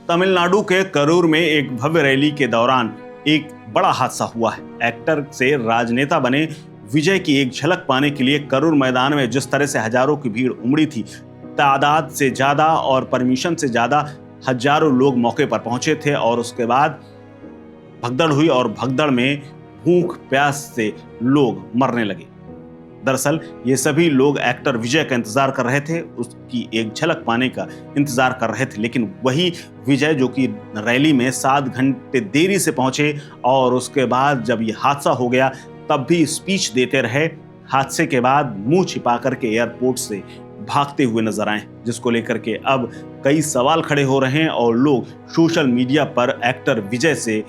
तमिलनाडु के करूर में एक भव्य रैली के दौरान एक बड़ा हादसा हुआ है। एक्टर से राजनेता बने विजय की एक झलक पाने के लिए करूर मैदान में जिस तरह से हजारों की भीड़ उमड़ी थी, तादाद से ज्यादा और परमिशन से ज्यादा हजारों लोग मौके पर पहुंचे थे और उसके बाद भगदड़ हुई और भगदड़ में भूख प्यास से लोग मरने लगे। दरअसल ये सभी लोग एक्टर विजय का इंतजार कर रहे थे, उसकी एक झलक पाने का इंतजार कर रहे थे, लेकिन वही विजय जो कि रैली में 7 घंटे देरी से पहुंचे और उसके बाद जब ये हादसा हो गया तब भी स्पीच देते रहे। हादसे के बाद मुंह छिपा करके एयरपोर्ट से भागते हुए नजर आए, जिसको लेकर के अब कई सवाल खड़े हो रहे हैं और लोग सोशल मीडिया पर एक्टर विजय से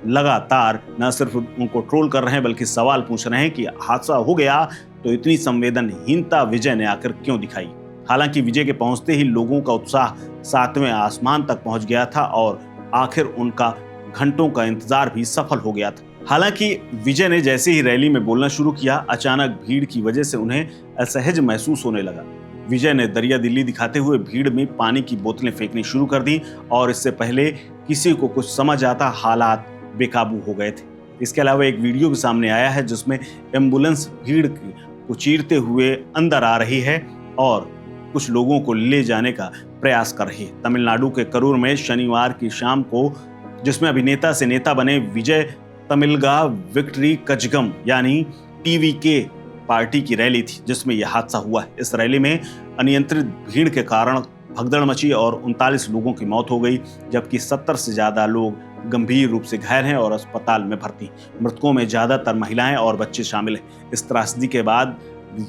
लगातार न सिर्फ उनको ट्रोल कर रहे हैं बल्कि सवाल पूछ रहे हैं कि हादसा हो गया तो इतनी संवेदनहीनता विजय ने आकर क्यों दिखाई। हालांकि विजय के पहुंचते ही लोगों का उत्साह 7वें आसमान तक पहुंच गया था और आखिर उनका घंटों का इंतजार भी सफल हो गया था। हालांकि विजय ने जैसे ही रैली में बोलना शुरू किया, अचानक भीड़ की वजह से उन्हें असहज महसूस होने लगा। विजय ने दरिया दिल्ली दिखाते हुए भीड़ में पानी की बोतलें फेंकनी शुरू कर दी और इससे पहले किसी को कुछ समझ आता हालात बेकाबू हो गए थे। इसके अलावा एक वीडियो भी सामने आया है जिसमें एम्बुलेंस भीड़ को चीरते हुए अंदर आ रही है और कुछ लोगों को ले जाने का प्रयास कर रही है। तमिलनाडु के करूर में शनिवार की शाम को, जिसमें अभिनेता से नेता बने विजय तमिलगा विक्ट्री कजगम यानी टीवीके पार्टी की रैली थी, जिसमें यह हादसा हुआ है। इस रैली में अनियंत्रित भीड़ के कारण भगदड़ मची और 39 लोगों की मौत हो गई, जबकि 70 से ज्यादा लोग गंभीर रूप से घायल हैं और अस्पताल में भर्ती। मृतकों में ज्यादातर महिलाएं और बच्चे शामिल हैं। इस त्रासदी के बाद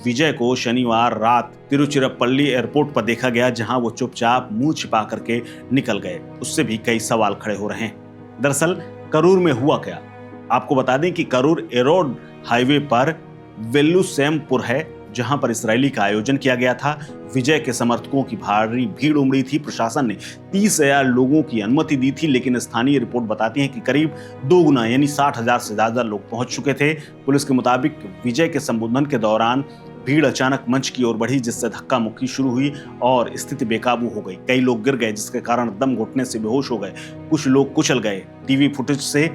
विजय को शनिवार रात तिरुचिरापल्ली एयरपोर्ट पर देखा गया, जहां वो चुपचाप मुंह छिपा करके निकल गए। उससे भी कई सवाल खड़े हो रहे हैं। दरअसल करूर में हुआ क्या, आपको बता दें कि करूर एरोड हाईवे पर वेल्लुसेमपुर है, जहां पर इस रैली का आयोजन किया गया था। विजय के समर्थकों की भारी भीड़ उमड़ी थी। प्रशासन ने 30,000 लोगों की अनुमति दी थी, लेकिन स्थानीय रिपोर्ट बताती है कि करीब 2 गुना यानी 60,000 से ज्यादा लोग पहुंच चुके थे। पुलिस के मुताबिक विजय के संबोधन के दौरान भीड़ अचानक मंच की ओर बढ़ी, जिससे धक्का मुक्की शुरू हुई और स्थिति बेकाबू हो गई। कई लोग गिर गए, जिसके कारण दम घुटने से बेहोश हो गए। कुछ लोग कुचल गए। टीवी फुटेज से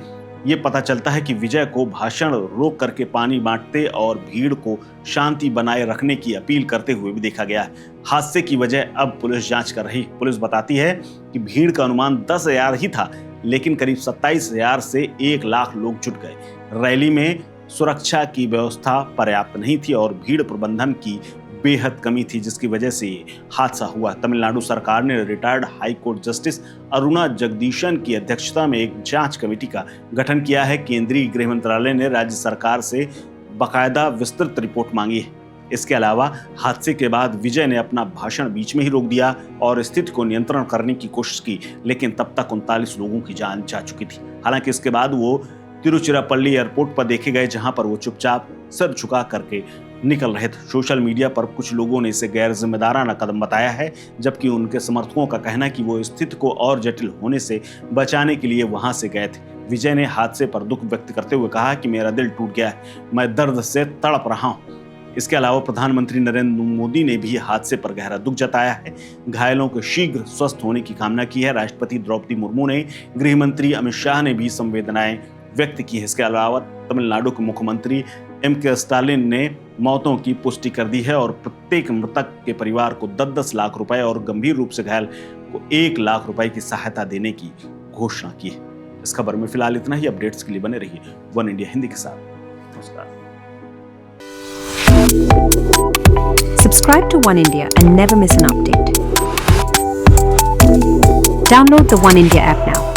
ये पता चलता है कि विजय को भाषण रोक करके पानी बांटते और भीड़ को शांति बनाए रखने की अपील करते हुए भी देखा गया है। हादसे की वजह अब पुलिस जांच कर रही। पुलिस बताती है कि भीड़ का अनुमान 10,000 ही था, लेकिन करीब 27,000 से 1 लाख लोग जुट गए। रैली में सुरक्षा की व्यवस्था पर्याप्त नहीं थी और भीड़ प्रबंधन की बेहद कमी थी, जिसकी वजह से ये हादसा हुआ। तमिलनाडु सरकार ने retired high court justice Aruna Jagadeesan की अध्यक्षता में एक जांच कमेटी का गठन किया है। केंद्रीय गृह मंत्रालय ने राज्य सरकार से बाकायदा विस्तृत रिपोर्ट मांगी है। इसके अलावा हादसे के बाद विजय ने अपना भाषण बीच में ही रोक दिया और स्थिति को नियंत्रण करने की कोशिश की, लेकिन तब तक 39 लोगों की जान जा चुकी थी। हालांकि इसके बाद वो तिरुचिरापल्ली एयरपोर्ट पर देखे गए, जहां पर वो चुपचाप सर झुका करके निकल रहे थे। सोशल मीडिया पर कुछ लोगों ने इसे गैर जिम्मेदाराना कदम बताया है, जबकि उनके समर्थकों का कहना है कि वो स्थिति को और जटिल होने से बचाने के लिए वहां से गए थे। विजय ने हादसे पर दुख व्यक्त करते हुए कहा कि मेरा दिल टूट गया है, मैं दर्द से तड़प रहा हूं। इसके अलावा प्रधानमंत्री नरेंद्र मोदी ने भी हादसे पर गहरा दुख जताया है। घायलों के शीघ्र स्वस्थ होने की कामना की है। राष्ट्रपति द्रौपदी मुर्मू ने, गृह मंत्री अमित शाह ने भी संवेदनाएं व्यक्त की है। इसके अलावा तमिलनाडु के मुख्यमंत्री एम.के. स्टालिन ने मौतों की पुष्टि कर दी है और प्रत्येक मृतक के परिवार को 10-10 लाख रुपए और गंभीर रूप से घायल को 1 लाख रुपए की सहायता देने की घोषणा की है। इस खबर में फिलहाल इतना ही। अपडेट्स के लिए बने रहिए वन इंडिया हिंदी के साथ। नमस्कार। Subscribe to One India and never miss an update. Download the One India app now.